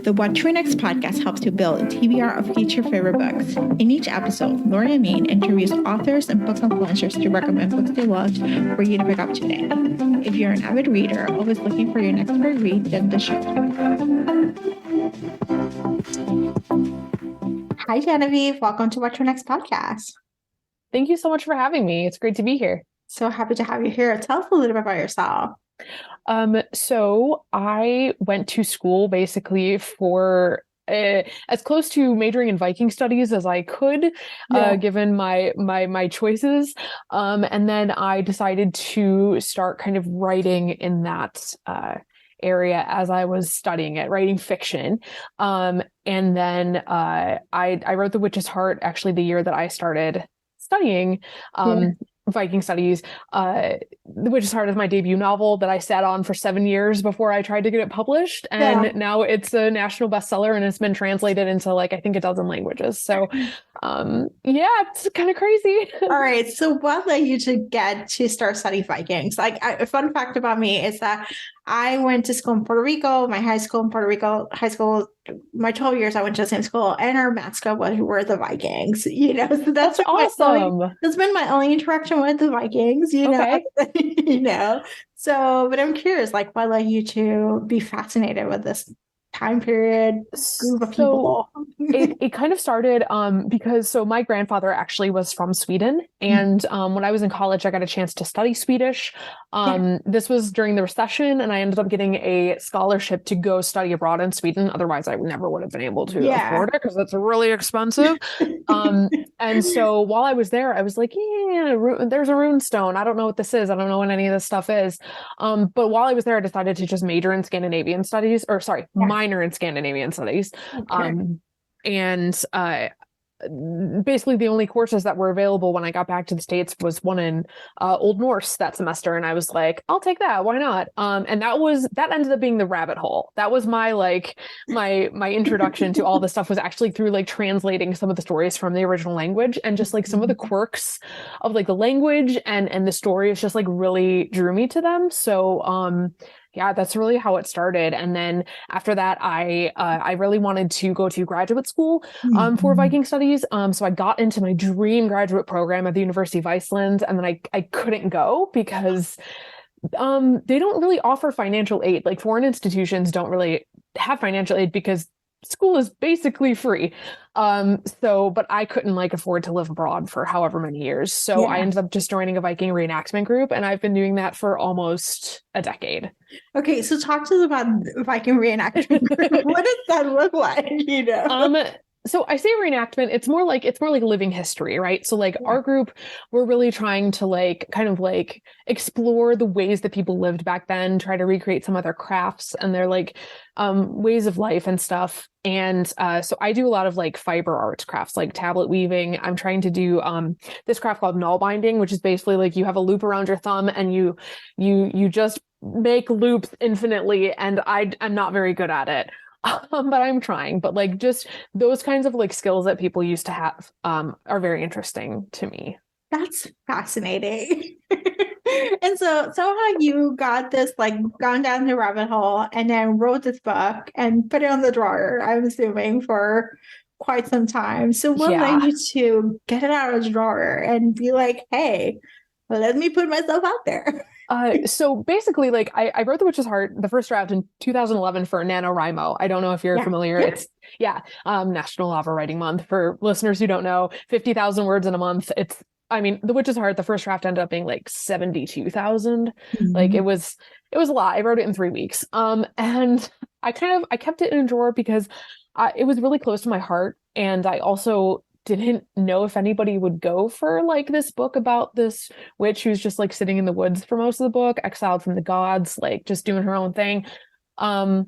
The What to Next podcast helps you build a TBR of each your favorite books. In each episode, Lori and Maine interviews authors and book influencers to recommend books they loved for you to pick up today. If you're an avid reader, always looking for your next great read, then the show. Hi, Genevieve. Welcome to What to Next podcast. Thank you so much for having me. It's great to be here. So happy to have you here. Tell us a little bit about yourself. So I went to school basically for as close to majoring in Viking studies as I could, given my choices. And then I decided to start kind of writing in that area as I was studying it, writing fiction. And then I wrote The Witch's Heart actually the year that I started studying Viking studies. The Witch's Heart is my debut novel that I sat on for 7 years before I tried to get it published. And now it's a national bestseller and it's been translated into I think a dozen languages. So it's kind of crazy. All right. So what led you to get to start studying Vikings? A fun fact about me is that I went to school in Puerto Rico, my high school in Puerto Rico, my 12 years, I went to the same school, and our mascot were the Vikings, so that's awesome. That's been my only interaction with the Vikings, know, So, but I'm curious, what led you to be fascinated with this time period, group of people? It kind of started because my grandfather actually was from Sweden, and when I was in college I got a chance to study Swedish. This was during the recession, and I ended up getting a scholarship to go study abroad in Sweden. Otherwise I never would have been able to afford it because it's really expensive. And so while I was there, I was like, there's a rune stone. I don't know what this is. I don't know what any of this stuff is. But while I was there, I decided to just major in Scandinavian studies, minor in Scandinavian studies. And basically the only courses that were available when I got back to the States was one in Old Norse that semester. And I was like, I'll take that. Why not? And that ended up being the rabbit hole. That was my my introduction to all this stuff, was actually through translating some of the stories from the original language, and just some of the quirks of the language and the stories just really drew me to them. So that's really how it started. And then after that, I really wanted to go to graduate school for Viking studies. So I got into my dream graduate program at the University of Iceland, and then I couldn't go because they don't really offer financial aid. Foreign institutions don't really have financial aid because school is basically free. But I couldn't afford to live abroad for however many years. So I ended up just joining a Viking reenactment group, and I've been doing that for almost a decade. Okay, so talk to us about Viking reenactment group. What does that look like? So I say reenactment, it's more like living history, right? So our group, we're really trying to explore the ways that people lived back then, try to recreate some of their crafts and their ways of life and stuff. And so I do a lot of fiber arts crafts, tablet weaving. I'm trying to do this craft called null binding, which is basically you have a loop around your thumb and you just make loops infinitely, and I'm not very good at it. But I'm trying. But just those kinds of skills that people used to have are very interesting to me. That's fascinating. And so how you got this, gone down the rabbit hole and then wrote this book and put it on the drawer, I'm assuming, for quite some time. So what led you to get it out of the drawer and be like, hey, let me put myself out there? So basically, I wrote The Witch's Heart, the first draft, in 2011 for NaNoWriMo. I don't know if you're familiar. It's National Novel Writing Month. For listeners who don't know, 50,000 words in a month. The Witch's Heart, the first draft ended up being 72,000. It was a lot. I wrote it in 3 weeks. And I kept it in a drawer because it was really close to my heart. And I also didn't know if anybody would go for this book about this witch who's just sitting in the woods for most of the book, exiled from the gods, just doing her own thing. And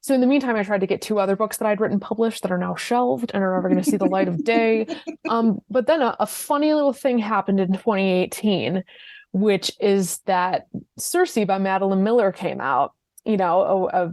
so in the meantime, I tried to get 2 other books that I'd written published that are now shelved and are never going to see the light of day. But then a funny little thing happened in 2018, which is that Circe by Madeline Miller came out, a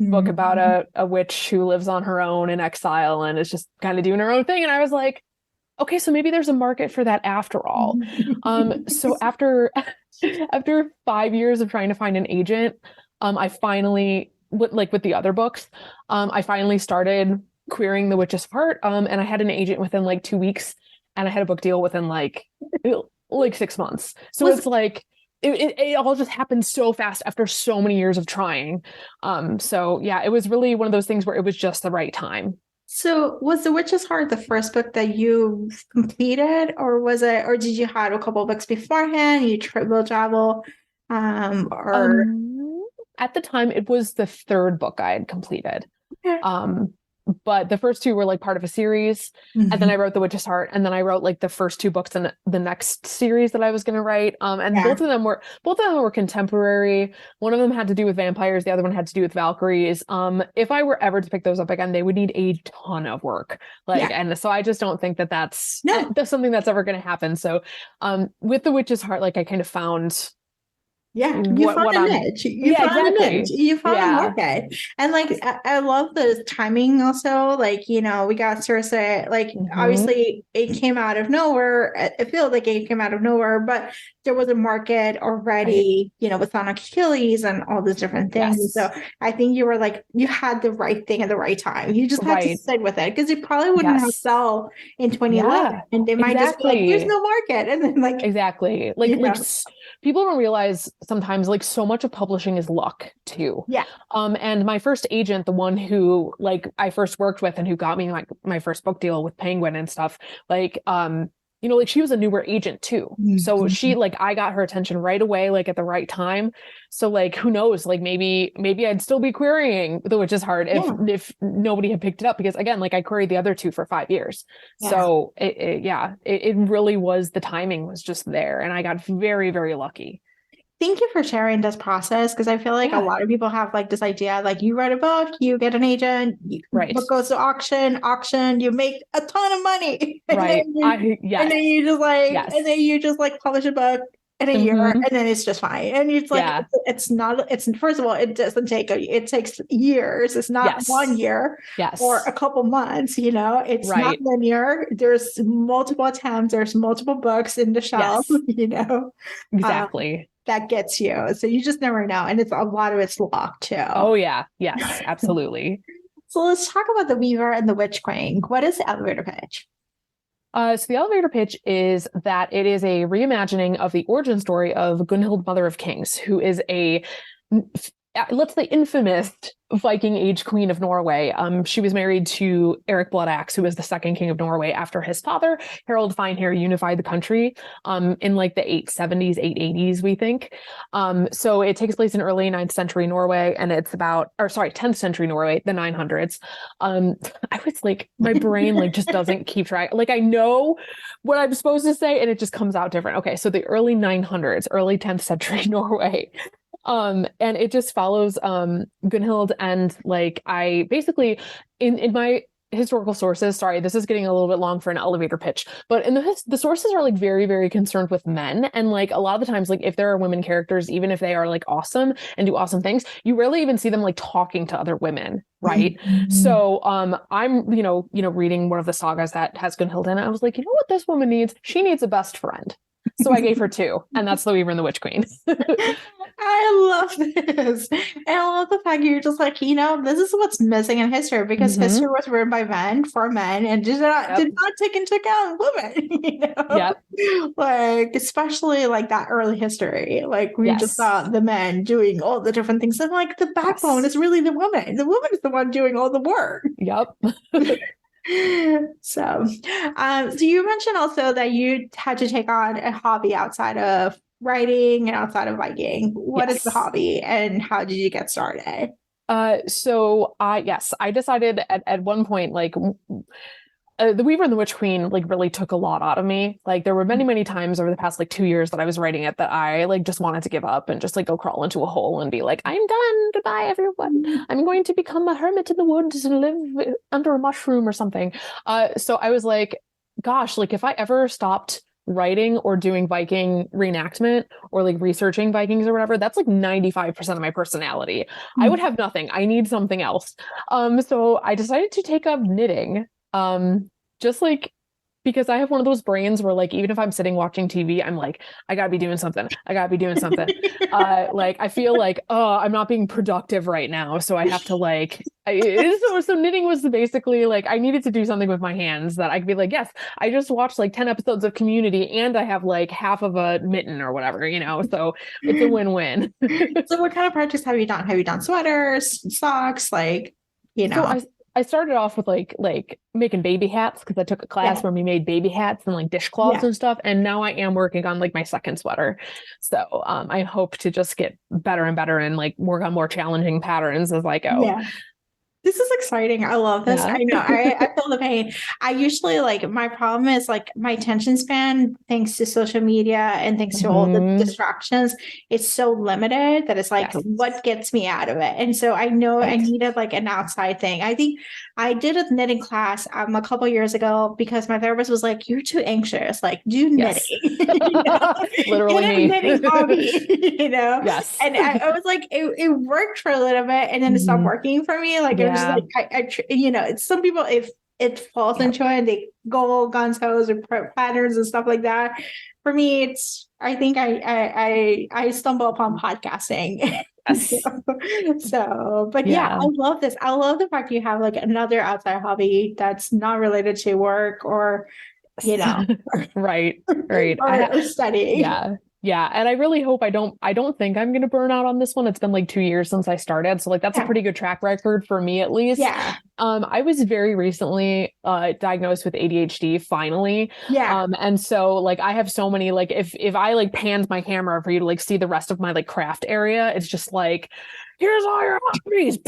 book about a witch who lives on her own in exile and is just kind of doing her own thing. And I was like, okay, so maybe there's a market for that after all. So after 5 years of trying to find an agent, I finally with the other books, I finally started querying The Witch's Heart, and I had an agent within like 2 weeks, and I had a book deal within like 6 months. So Was it's like it all just happened so fast after so many years of trying. So yeah, it was really one of those things where it was just the right time. so was The Witch's Heart the first book that you completed, or was it, or did you have a couple of books beforehand? You triple travel, or Um, at the time, it was the third book I had completed. okay. Um, but the first two were like part of a series, and then Mhm. I wrote The Witch's Heart, and then I wrote like the first two books in the next series that I was going to write. And Yeah. both of them were contemporary. One of them had to do with vampires, the other one had to do with Valkyries. If I were ever to pick those up again, they would need a ton of work. Yeah. And so I just don't think that No. that's something that's ever going to happen. So, with The Witch's Heart, like I kind of found Yeah, you found what a I'm. niche. You Yeah, found a niche. exactly. You found a Yeah. market. And like I love the timing also. Like, we got Cersei, like Hmm. obviously it came out of nowhere. It feels like it came out of nowhere, but there was a market Right. already, with Sonic Achilles and all these different things. And so Yes. I think you were like, you had the right thing at the right time. You just had to Right. sit with it because it probably wouldn't have Yes. sold in 2011. Yeah. And they might just be like, there's Exactly. no market. And then like, Exactly. you know, People don't realize sometimes like so much of publishing is luck too. yeah. And my first agent, the one who like I first worked with and who got me like my first book deal with Penguin and stuff, like like she was a newer agent too. So she Mhm. like I got her attention right away, like at the right time. So like who knows, like maybe I'd still be querying The Witch's Heart Yeah. if nobody had picked it up because again, like I queried the other two for 5 years. Yeah. So it really was the timing was just there and I got very, very lucky. Thank you for sharing this process because I feel like a Yeah, lot of people have like this idea like you write a book, you get an agent, book right. goes to auction, you make a ton of money, and then Right. you and then you just like and then Yes. you just like publish a book in a year Hmm. and then it's just fine. And it's like Yeah. it's not it's first of all, it doesn't take it takes years. It's not Yes. 1 year or Yes. a couple months, it's not Right. linear. There's multiple attempts, there's multiple books in the shelf, Yes. Um, Exactly. that gets you. So you just never know. And it's a lot of it's luck too. Oh yeah. Yes, absolutely. So let's talk about the Weaver and the Witch Queen. What is the elevator pitch? So the elevator pitch is that it is a reimagining of the origin story of Gunhild, Mother of Kings, who is let's say, infamous Viking age queen of Norway. She was married to Eric Bloodaxe, who was the second king of Norway after his father, Harold Finehair, unified the country in like the 870s, 880s, we think. So it takes place in early 9th century Norway, and it's about, or sorry, 10th century Norway, the 900s. I was like, my brain like just doesn't keep track. Like I know what I'm supposed to say, and it just comes out different. Okay, so the early 900s, early 10th century Norway. And it just follows Gunhild and like I basically in my historical sources, sorry, this is getting a little bit long for an elevator pitch, but in the sources are like very, very concerned with men. And like a lot of the times, like if there are women characters, even if they are like awesome and do awesome things, you rarely even see them like talking to other women. Right. So I'm, reading one of the sagas that has Gunhild in it. I was like, you know what this woman needs? She needs a best friend. So I gave her two, and that's the Weaver and the Witch Queen. I love this. And I love the fact you're just like, this is what's missing in history because history Hmm. was written by men for men and Yep. did not take into account women, Yep. Like especially like that early history. Like we just Yes. saw the men doing all the different things. And like the backbone Yes. is really the woman. The woman is the one doing all the work. Yep. So you mentioned also that you had to take on a hobby outside of writing and outside of Viking. What is the Yes. hobby and how did you get started? So I decided at one point, like the Weaver and the Witch Queen, like really took a lot out of me. Like there were many, many times over the past like 2 years that I was writing it that I like just wanted to give up and just like go crawl into a hole and be like, I'm done. Goodbye, everyone. I'm going to become a hermit in the woods and live under a mushroom or something. So I was like, gosh, like if I ever stopped writing or doing Viking reenactment or like researching Vikings or whatever, that's like 95% of my personality. I would have nothing. I need something else. So I decided to take up knitting. Just like because I have one of those brains where like even if I'm sitting watching TV, I'm like, I gotta be doing something. I gotta be doing something. Like I feel like, oh, I'm not being productive right now. So I have to like so knitting was basically like I needed to do something with my hands that I could be like, yes, I just watched like 10 episodes of Community and I have like half of a mitten or whatever, you know. So it's a win-win. So what kind of projects have you done? Have you done sweaters, socks, like, So I started off with like making baby hats because I took a class where we made baby hats and like dishcloths and stuff. And now I am working on like my second sweater. So I hope to just get better and better and like work on more challenging patterns as I go. Yeah. This is exciting. I love this. Yeah. I know. I feel the pain. I usually like my problem is like my attention span, thanks to social media and thanks to all the distractions, it's so limited that it's like what gets me out of it. And so I know I needed like an outside thing. I think I did a knitting class a couple years ago because my therapist was like, "You're too anxious. Like, do knitting." You know? Literally me. Knitting hobby, you know? Yes. And I was like, it worked for a little bit, and then it stopped working for me. Like it was just like you know, it's some people if it falls into it and they go guns hose or patterns and stuff like that. For me, it's I think I stumble upon podcasting. Yes. So, but yeah, I love this. I love the fact you have like another outside hobby that's not related to work or, you know, right. or studying. Yeah. And I really hope I don't think I'm going to burn out on this one. It's been like 2 years since I started. So like, that's a pretty good track record for me, at least. Yeah. I was very recently diagnosed with ADHD finally. Yeah. And so like, I have so many, like if I like panned my camera for you to like see the rest of my like craft area, it's just like, here's all your hobbies.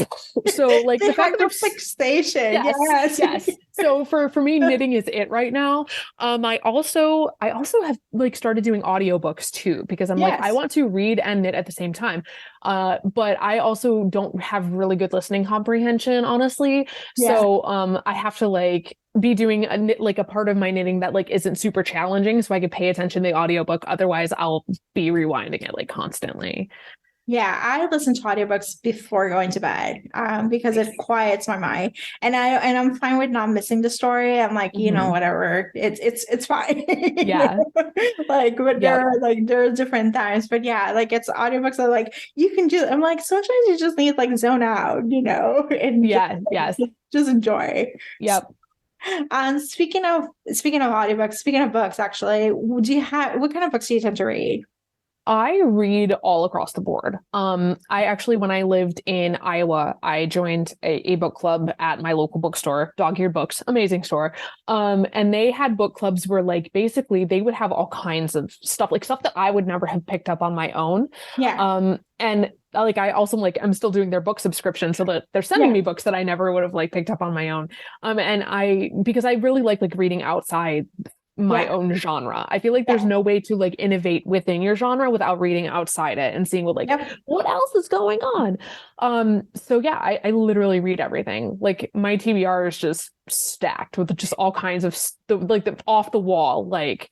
So like the fact that fixation. Yes. So for me, knitting is it right now. I also have like started doing audiobooks too, because I'm like, I want to read and knit at the same time. But I also don't have really good listening comprehension, honestly. So I have to like be doing a part of my knitting that like isn't super challenging so I could pay attention to the audiobook. Otherwise I'll be rewinding it like constantly. Yeah, I listen to audiobooks before going to bed because it quiets my mind, and I'm fine with not missing the story. I'm like, you know, whatever, it's fine. Yeah, like, but there are different times, but yeah, like it's audiobooks are like you can just. I'm like sometimes you just need like zone out, you know, and just enjoy. Yep. Speaking of audiobooks, speaking of books, actually, what kind of books do you tend to read? I read all across the board. I actually, when I lived in Iowa, I joined a book club at my local bookstore, Dog Eared Books, amazing store. And they had book clubs where like, basically they would have all kinds of stuff, like stuff that I would never have picked up on my own. Yeah. And like, I also like, I'm still doing their book subscription so that they're sending me books that I never would have like picked up on my own. Because I really like reading outside my own genre. I feel like there's no way to like innovate within your genre without reading outside it and seeing what else is going on. So yeah, I literally read everything. Like my TBR is just stacked with just all kinds of the off the wall, like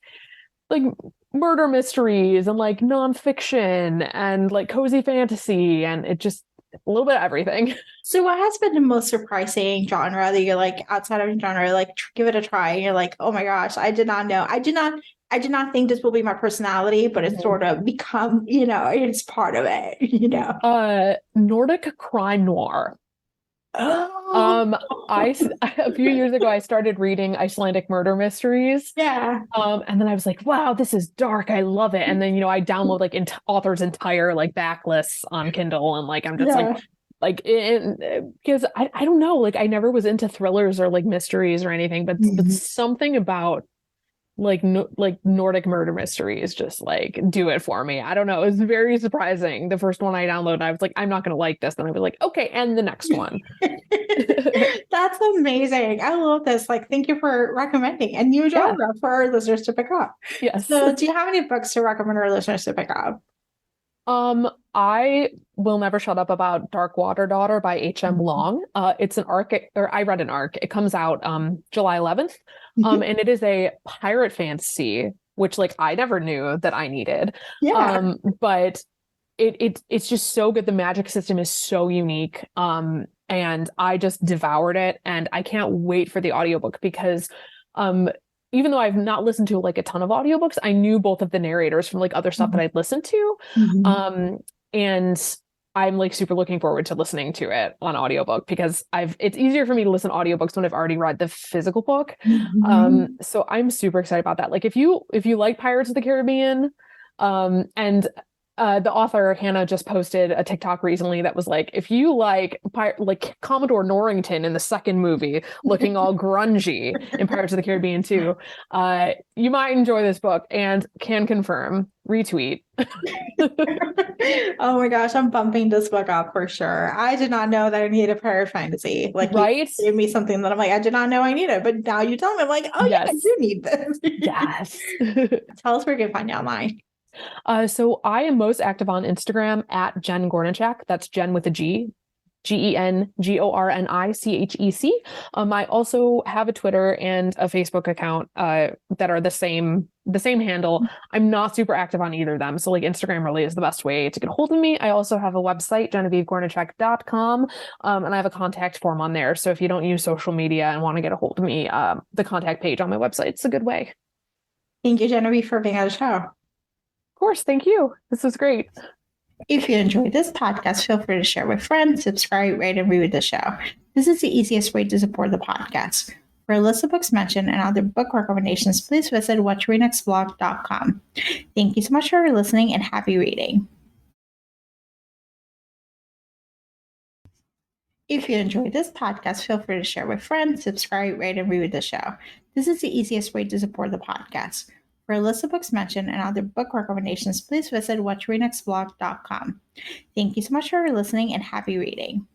murder mysteries and like nonfiction and like cozy fantasy, and it just a little bit of everything. So what has been the most surprising genre that you're like outside of genre, like give it a try and you're like, oh my gosh, I did not know. I did not think this will be my personality, but it's sort of become, you know, it's part of it, you know. Nordic crime noir. A few years ago I started reading Icelandic murder mysteries. Yeah. And then I was like, wow, this is dark. I love it. And then, you know, I download like authors' entire like backlists on Kindle, and like I'm just like because I don't know, like I never was into thrillers or like mysteries or anything, but something about like Nordic murder mysteries just like do it for me. I don't know. It was very surprising. The first one I downloaded, I was like, I'm not going to like this. Then I was like, okay, and the next one. That's amazing. I love this. Like, thank you for recommending a new genre for our listeners to pick up. Yes. So do you have any books to recommend our listeners to pick up? I will never shut up about Dark Water Daughter by H.M. Long. It's an arc, or I read an arc. It comes out July 11th. And it is a pirate fantasy, which like I never knew that I needed. Yeah. But it's just so good. The magic system is so unique. And I just devoured it, and I can't wait for the audiobook because even though I've not listened to like a ton of audiobooks, I knew both of the narrators from like other stuff that I'd listened to. Mhm. And I'm like super looking forward to listening to it on audiobook because it's easier for me to listen to audiobooks when I've already read the physical book. Mhm. So I'm super excited about that. Like if you like Pirates of the Caribbean, and the author Hannah just posted a TikTok recently that was like, if you like Commodore Norrington in the second movie, looking all grungy in Pirates of the Caribbean 2, you might enjoy this book and can confirm. Retweet. Oh my gosh, I'm bumping this book up for sure. I did not know that I needed pirate fantasy. Like you Right? gave me something that I'm like, I did not know I needed, but now you tell me, I'm like, oh yeah, I Yes. do need this. Yes. Tell us where you can find you online. So I am most active on Instagram at Jen Gornichec. That's Jen with a G. GenGornichec. I also have a Twitter and a Facebook account that are the same handle. I'm not super active on either of them. So like Instagram really is the best way to get a hold of me. I also have a website, GenevieveGornichec.com, and I have a contact form on there. So if you don't use social media and want to get a hold of me, the contact page on my website, it's a good way. Thank you, Genevieve, for being on the show. Of course, thank you. This was great. If you enjoyed this podcast, feel free to share with friends, subscribe, rate, and review the show. This is the easiest way to support the podcast. For a list of books mentioned and other book recommendations, please visit whattoreadnextblog.com. Thank you so much for listening and happy reading. If you enjoyed this podcast, feel free to share with friends, subscribe, rate, and review the show. This is the easiest way to support the podcast. For a list of books mentioned and other book recommendations, please visit whattoreadnextblog.com. Thank you so much for listening and happy reading.